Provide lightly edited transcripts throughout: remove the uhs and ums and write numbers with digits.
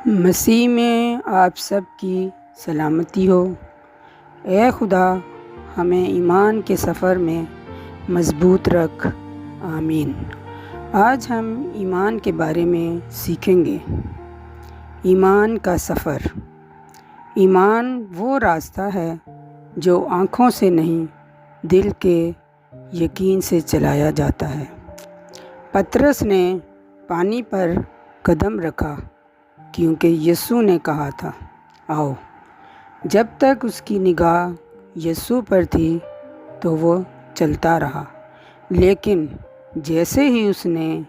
مسیح میں آپ سب کی سلامتی ہو۔ اے خدا ہمیں ایمان کے سفر میں مضبوط رکھ، آمین۔ آج ہم ایمان کے بارے میں سیکھیں گے۔ ایمان کا سفر۔ ایمان وہ راستہ ہے جو آنکھوں سے نہیں، دل کے یقین سے چلایا جاتا ہے۔ پطرس نے پانی پر قدم رکھا کیونکہ یسوع نے کہا تھا، آؤ۔ جب تک اس کی نگاہ یسوع پر تھی تو وہ چلتا رہا، لیکن جیسے ہی اس نے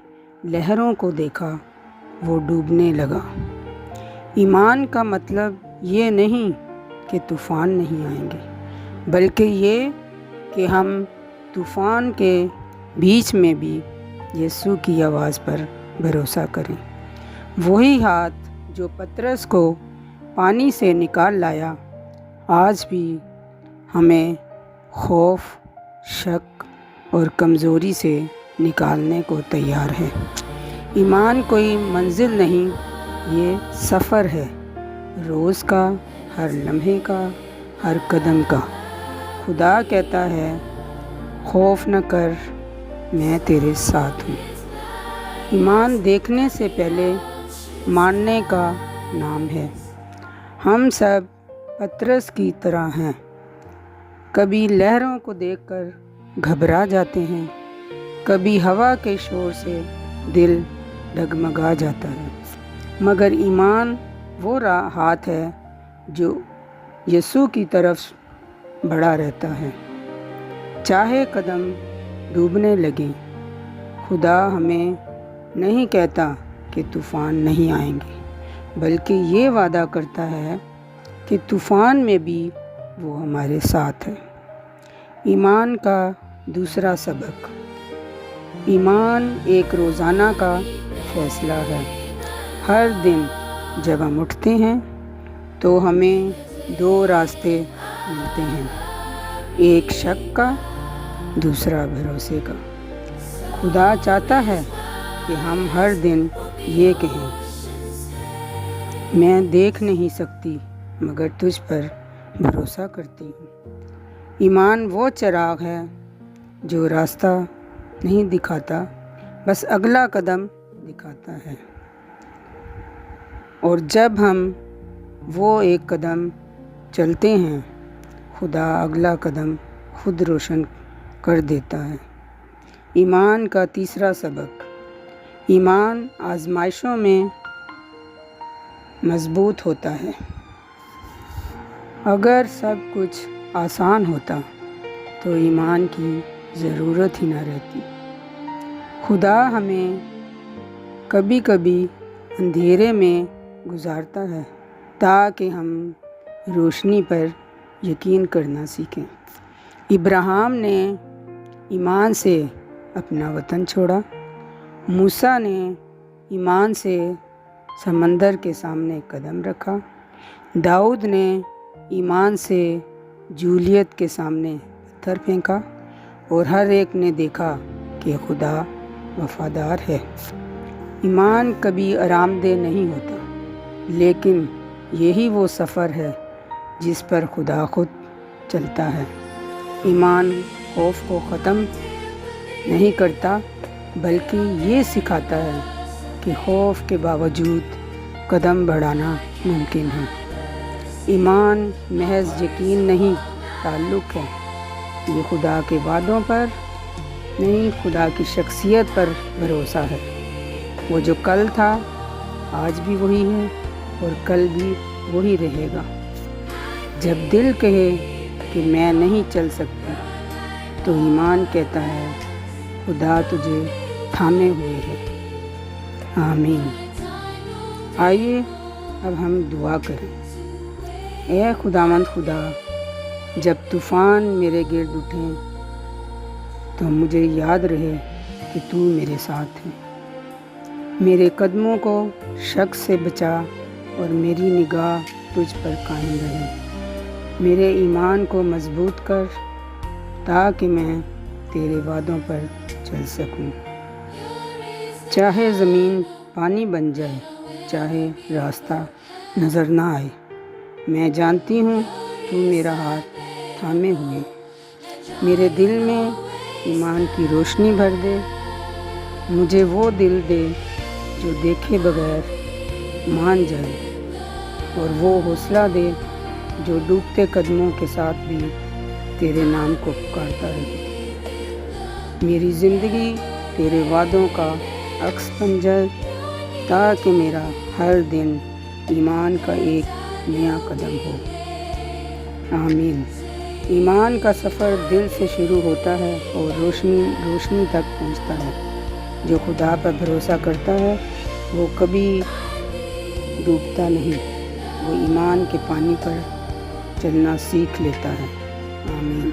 لہروں کو دیکھا وہ ڈوبنے لگا۔ ایمان کا مطلب یہ نہیں کہ طوفان نہیں آئیں گے، بلکہ یہ کہ ہم طوفان کے بیچ میں بھی یسوع کی آواز پر بھروسہ کریں۔ وہی ہاتھ جو پطرس کو پانی سے نکال لایا، آج بھی ہمیں خوف، شک اور کمزوری سے نکالنے کو تیار ہے۔ ایمان کوئی منزل نہیں، یہ سفر ہے، روز کا، ہر لمحے کا، ہر قدم کا۔ خدا کہتا ہے، خوف نہ کر، میں تیرے ساتھ ہوں۔ ایمان دیکھنے سے پہلے ماننے کا نام ہے۔ ہم سب پطرس کی طرح ہیں، کبھی لہروں کو دیکھ کر گھبرا جاتے ہیں، کبھی ہوا کے شور سے دل ڈگمگا جاتا ہے، مگر ایمان وہ ہاتھ ہے جو یسوع کی طرف بڑھا رہتا ہے، چاہے قدم ڈوبنے لگیں۔ خدا ہمیں نہیں کہتا کہ طوفان نہیں آئیں گے، بلکہ یہ وعدہ کرتا ہے کہ طوفان میں بھی وہ ہمارے ساتھ ہے۔ ایمان کا دوسرا سبق۔ ایمان ایک روزانہ کا فیصلہ ہے۔ ہر دن جب ہم اٹھتے ہیں تو ہمیں دو راستے ملتے ہیں، ایک شک کا، دوسرا بھروسے کا۔ خدا چاہتا ہے کہ ہم ہر دن یہ کہیں، میں دیکھ نہیں سکتی مگر تجھ پر بھروسہ کرتی ہوں۔ ایمان وہ چراغ ہے جو راستہ نہیں دکھاتا، بس اگلا قدم دکھاتا ہے، اور جب ہم وہ ایک قدم چلتے ہیں، خدا اگلا قدم خود روشن کر دیتا ہے۔ ایمان کا تیسرا سبق۔ ایمان آزمائشوں میں مضبوط ہوتا ہے۔ اگر سب کچھ آسان ہوتا تو ایمان کی ضرورت ہی نہ رہتی۔ خدا ہمیں کبھی کبھی اندھیرے میں گزارتا ہے تاکہ ہم روشنی پر یقین کرنا سیکھیں۔ ابراہیم نے ایمان سے اپنا وطن چھوڑا، موسیٰ نے ایمان سے سمندر کے سامنے قدم رکھا، داؤد نے ایمان سے جولیت کے سامنے پتھر پھینکا، اور ہر ایک نے دیکھا کہ خدا وفادار ہے۔ ایمان کبھی آرام دہ نہیں ہوتا، لیکن یہی وہ سفر ہے جس پر خدا خود چلتا ہے۔ ایمان خوف کو ختم نہیں کرتا، بلکہ یہ سکھاتا ہے کہ خوف کے باوجود قدم بڑھانا ممکن ہے۔ ایمان محض یقین نہیں، تعلق ہے۔ یہ خدا کے وعدوں پر نہیں، خدا کی شخصیت پر بھروسہ ہے۔ وہ جو کل تھا آج بھی وہی ہے اور کل بھی وہی رہے گا۔ جب دل کہے کہ میں نہیں چل سکتی، تو ایمان کہتا ہے، خدا تجھے تھامے ہوئے ہے۔ آمین۔ آئیے اب ہم دعا کریں۔ اے خداوند خدا، جب طوفان میرے گرد اٹھیں تو مجھے یاد رہے کہ تو میرے ساتھ ہے۔ میرے قدموں کو شک سے بچا اور میری نگاہ تجھ پر قائم رہے۔ میرے ایمان کو مضبوط کر تاکہ میں تیرے وعدوں پر چل سکوں، چاہے زمین پانی بن جائے چاہے راستہ نظر نہ آئے۔ میں جانتی ہوں تو میرا ہاتھ تھامے ہوئے، میرے دل میں ایمان کی روشنی بھر دے۔ مجھے وہ دل دے جو دیکھے بغیر مان جائے، اور وہ حوصلہ دے جو ڈوبتے قدموں کے ساتھ بھی تیرے نام کو پکارتا رہے۔ میری زندگی تیرے وعدوں کا عکس بن جائے، تاکہ میرا ہر دن ایمان کا ایک نیا قدم ہو۔ آمین۔ ایمان کا سفر دل سے شروع ہوتا ہے اور روشنی تک پہنچتا ہے۔ جو خدا پر بھروسہ کرتا ہے وہ کبھی ڈوبتا نہیں، وہ ایمان کے پانی پر چلنا سیکھ لیتا ہے۔ آمین۔